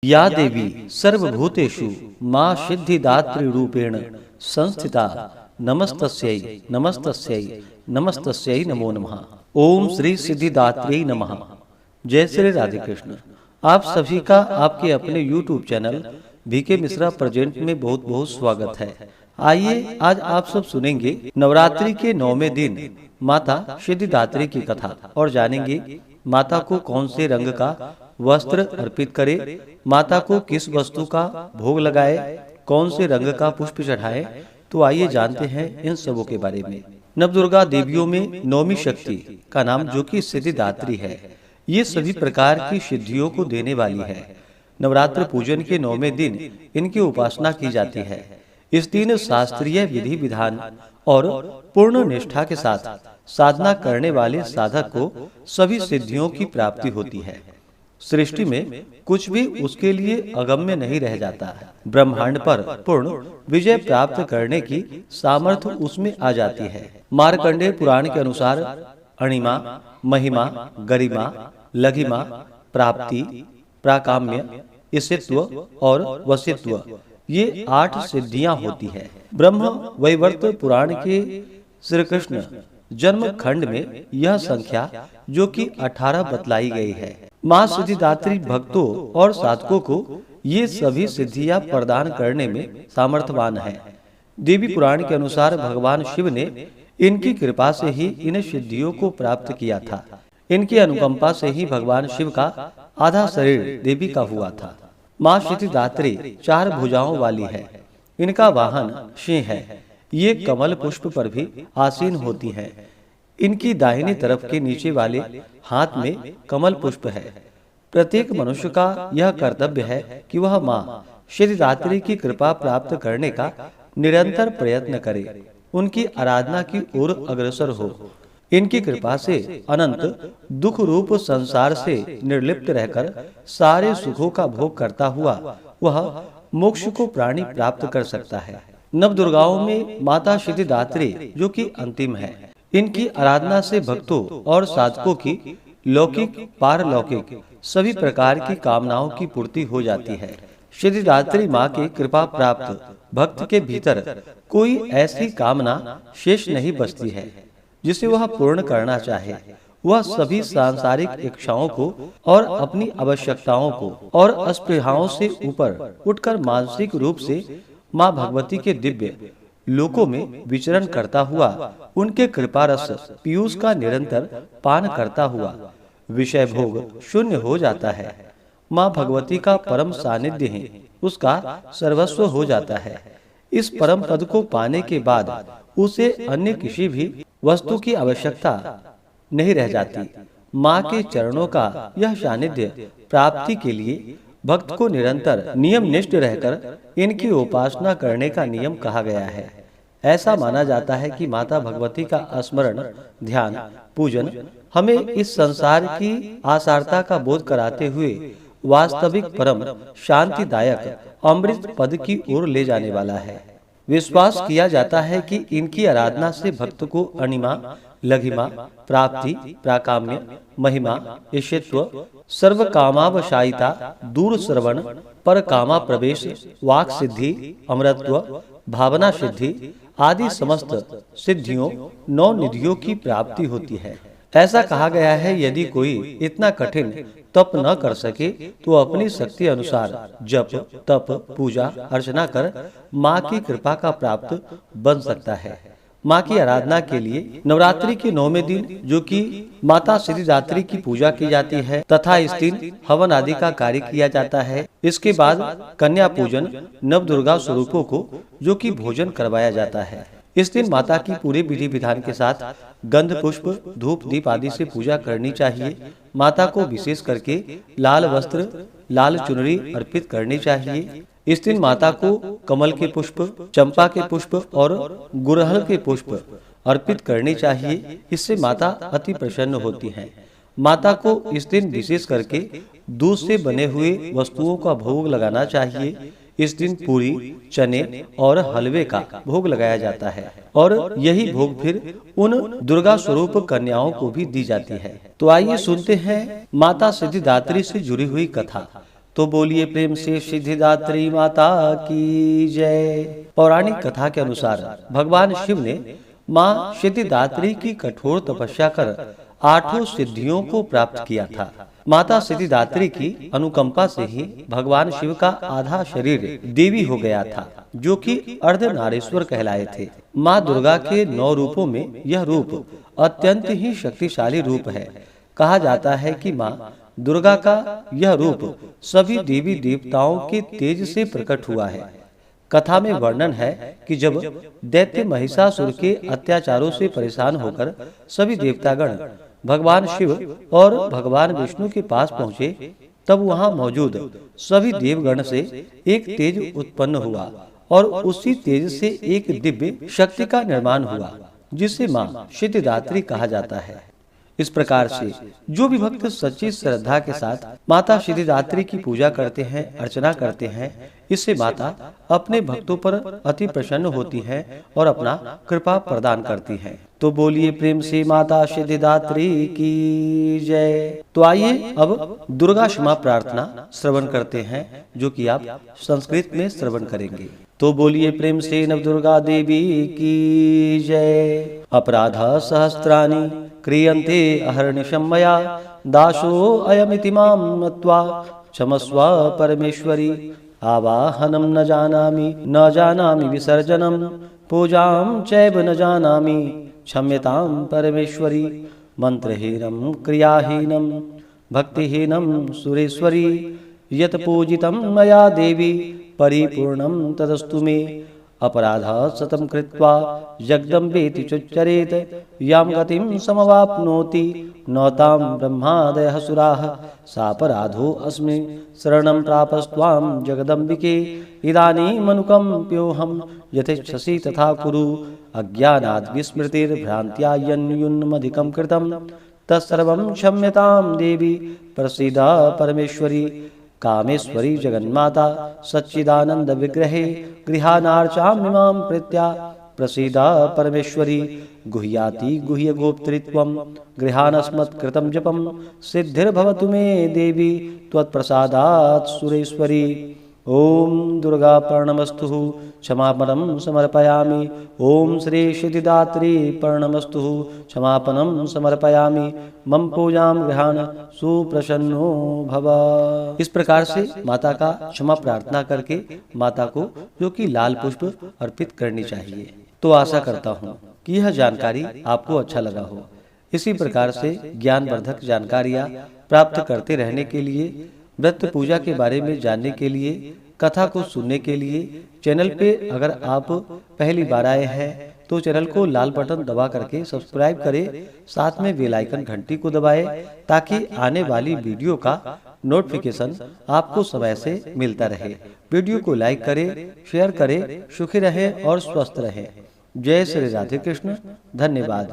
या देवी सर्वभूतेषु मां सिद्धिदात्री रूपेण संस्थिता नमस्तस्यै नमस्तस्यै नमस्तस्यै नमो नमः। ओम श्री सिद्धिदात्री नमः। जय श्री राधे कृष्ण। आप सभी का आपके अपने YouTube channel B K Mishra present में बहुत बहुत स्वागत है। आइए आज आप सब सुनेंगे नवरात्रि के 9वें दिन माता सिद्धिदात्री की कथा और जानेंगे माता को कौन से रंग का वस्त्र अर्पित करे, माता को किस वस्तु का भोग लगाए, कौन से रंग का पुष्प चढ़ाए। तो आइए जानते हैं इन सबों के बारे में। नवदुर्गा देवियों में नौमी शक्ति का नाम जो कि सिद्धिदात्री है, ये सभी प्रकार की सिद्धियों को देने वाली है। नवरात्र पूजन के 9वें दिन इनकी उपासना की जाती है। इस दिन शास्त्रीय विधि विधान और पूर्ण निष्ठा के साथ साधना करने वाले साधक को सभी सिद्धियों की प्राप्ति होती है। सृष्टि में कुछ भी उसके लिए अगम्य नहीं रह जाता है। ब्रह्मांड पर पूर्ण विजय प्राप्त करने की सामर्थ्य उसमें आ जाती है। मार्कंडेय पुराण के अनुसार अणिमा, महिमा, गरिमा, लघिमा, प्राप्ति, प्राकाम्य, ईशित्व और वशित्व, ये 8 सिद्धियां होती है। ब्रह्म वैवर्त पुराण के श्री कृष्ण जन्म खंड में यह संख्या जो कि 18 बतलाई गई है। माँ सिद्धिदात्री भक्तों और साधकों को ये सभी सिद्धियां प्रदान करने में सामर्थ्यवान है। देवी पुराण के अनुसार भगवान शिव ने इनकी कृपा से ही इन सिद्धियों को प्राप्त किया था। इनकी अनुकंपा से ही भगवान शिव का आधा शरीर देवी का हुआ था। माँ सिद्धिदात्री 4 भुजाओं वाली है। इनका वाहन सिंह है। ये कमल पुष्प पर भी आसीन होती है। इनकी दाहिनी तरफ के नीचे वाले हाथ में कमल पुष्प है। प्रत्येक मनुष्य का यह कर्तव्य है कि वह माँ सिद्धिदात्री की कृपा प्राप्त करने का निरंतर प्रयत्न करे, उनकी आराधना की ओर अग्रसर हो। इनकी कृपा से अनंत दुख रूप संसार से निर्लिप्त रहकर सारे सुखों का भोग करता हुआ वह मोक्ष को प्राणी प्राप्त कर सकता है। नवदुर्गाओं में माता सिद्धिदात्री जो कि अंतिम है। इनकी आराधना से भक्तों और साधकों की लौकिक पारलौकिक सभी प्रकार की कामनाओं की पूर्ति हो जाती है। सिद्धिदात्री माँ की कृपा प्राप्त भक्त के भीतर कोई ऐसी कामना शेष नहीं बचती है जिसे वह पूर्ण करना चाहे। वह सभी सांसारिक इच्छाओं को और अपनी आवश्यकताओं को और अस्पृहाओं से ऊपर उठकर मानसिक रूप से माँ भगवती के दिव्य लोकों में विचरण करता हुआ उनके कृपा रस पीयूष का निरंतर पान करता हुआ विषय भोग शून्य हो जाता है। माँ भगवती का परम सानिध्य ही उसका सर्वस्व हो जाता है। इस परम पद को पाने के बाद उसे अन्य किसी भी वस्तु की आवश्यकता नहीं रह जाती। माँ के चरणों का यह सानिध्य प्राप्ति के लिए भक्त को निरंतर नियम निष्ठ रहकर इनकी उपासना करने का नियम कहा गया है। ऐसा माना जाता है कि माता भगवती का स्मरण, ध्यान, पूजन हमें इस संसार की आसारता का बोध कराते हुए वास्तविक परम शांतिदायक अमृत पद की ओर ले जाने वाला है। विश्वास किया जाता है कि इनकी आराधना से भक्त को अणिमा, लघिमा, प्राप्ति, प्राकाम्य, महिमा, ईशित्व, सर्व कामावशायिता, दूर श्रवण, पर कामा प्रवेश, वाक सिद्धि, अमरत्व, भावना सिद्धि आदि समस्त सिद्धियों 9 निधियों की प्राप्ति होती है। ऐसा कहा गया है यदि कोई इतना कठिन तप न कर सके तो अपनी शक्ति अनुसार जप, तप, पूजा अर्चना कर माँ की कृपा का प्राप्त बन सकता है। माँ की आराधना के लिए नवरात्रि के 9वें दिन जो कि माता सिद्धिदात्री की पूजा की जाती है तथा इस दिन हवन आदि का कार्य किया जाता है। इसके बाद कन्या पूजन नवदुर्गा स्वरूपों को जो कि भोजन करवाया जाता है। इस दिन माता की पूरे विधि विधान के साथ गंध पुष्प, धूप, दीप आदि से पूजा करनी चाहिए। माता को विशेष करके लाल वस्त्र, लाल चुनरी अर्पित करनी चाहिए। इस दिन माता को कमल के पुष्प, चंपा के पुष्प और गुड़हल के पुष्प अर्पित करनी चाहिए। इससे माता अति प्रसन्न होती हैं। माता को इस दिन विशेष करके दूध से बने हुए वस्तुओं का भोग लगाना चाहिए। इस दिन पूरी, चने और हलवे का भोग लगाया जाता है और यही भोग फिर उन दुर्गा स्वरूप कन्याओं को भी दी जाती है। तो आइए सुनते हैं माता सिद्धिदात्री से जुड़ी हुई कथा। तो बोलिए प्रेम से सिद्धिदात्री माता की जय। पौराणिक कथा के अनुसार भगवान शिव ने माँ सिद्धिदात्री की कठोर तपस्या कर 8 सिद्धियों को प्राप्त किया था। माता सिद्धिदात्री की अनुकंपा से ही भगवान शिव का आधा शरीर देवी हो गया था, जो कि अर्धनारीश्वर कहलाए थे। माँ दुर्गा के 9 रूपों में यह रूप अत्यंत ही शक्तिशाली रूप है। कहा जाता है कि माँ दुर्गा का यह रूप सभी देवी देवताओं के तेज से प्रकट हुआ है। कथा में वर्णन है कि जब दैत्य महिषासुर के अत्याचारों से परेशान होकर सभी देवतागण भगवान शिव और भगवान विष्णु के पास पहुँचे, तब वहाँ मौजूद सभी देवगण से एक तेज उत्पन्न हुआ और उसी तेज से एक दिव्य शक्ति का निर्माण हुआ, जिसे माँ सिद्धिदात्री कहा जाता है। इस प्रकार से जो भी भक्त सच्ची श्रद्धा के साथ माता सिद्धिदात्री की पूजा करते हैं, अर्चना करते हैं, इससे माता अपने भक्तों पर अति प्रसन्न होती है और अपना कृपा प्रदान करती है। तो बोलिए प्रेम से माता सिद्धिदात्री की जय। तो आइए अब दुर्गा क्षमा प्रार्थना श्रवण करते हैं, जो कि आप संस्कृत में श्रवण करेंगे। तो बोलिए प्रेम से नव दुर्गा देवी की जय। अपराध सहस्राणि क्रियन्ते अहर्निशं मया, दासो अयमिति मां मत्वा क्षमस्व परमेश्वरी। आवाहनं न जानामि विसर्जनं, पूजां चैव न जानामि क्षम्यतां परमेश्वरी। मंत्रहीनं क्रियाहीनं भक्तिहीनं सुरेश्वरी, यत् पूजितं मया देवी परिपूर्णं तदस्तु मे। अपराध शतं कृत्वा जगदम्बेति चुच्चरेत, यां गतिं समवाप्नोति न तां ब्रह्मादयः सुराः। सापराधो अस्मि शरणं प्रापस्त्वां जगदम्बिके, इदानीमनुकम्प्योऽहं यथेच्छसि तथा कुरु। अज्ञानाद् विस्मृतिर्भ्रान्त्या यन्यूनमधिकं कृतं, तत्सर्वं क्षम्यतां देवी प्रसीद परमेश्वरी। कामेश्वरी जगन्माता सच्चिदानंद विग्रहे, गृहानार्चामिमां प्रीत्या प्रसीद परमेश्वरी। गुह्याति गुह्य गोप्तृत्वं गृहानस्मत्कृतं जपं, सिद्धिर्भवतु मे देवी त्वत्प्रसादात् सुरेश्वरी। ओम दुर्गा प्रणमस्तु क्षमापणं समर्पयामि। ओम श्री सिद्धिदात्री प्रणमस्तु क्षमापणं समर्पयामि। मम पूजां गृहाण सुप्रसन्नो भव। इस प्रकार से माता का क्षमा प्रार्थना करके माता को जो कि लाल पुष्प अर्पित करनी चाहिए। तो आशा करता हूँ कि यह जानकारी आपको अच्छा लगा हो। इसी प्रकार से ज्ञानवर्धक जानकारियाँ प्राप्त करते रहने के लिए, व्रत पूजा के बारे में जानने के लिए, कथा को सुनने के लिए चैनल पे अगर आप पहली बार आए हैं तो चैनल को लाल बटन दबा करके सब्सक्राइब करें, साथ में बेल आइकन घंटी को दबाएं, ताकि आने वाली वीडियो का नोटिफिकेशन आपको समय से मिलता रहे। वीडियो को लाइक करें, शेयर करें। सुखी रहें और स्वस्थ रहें। जय श्री राधे कृष्ण। धन्यवाद।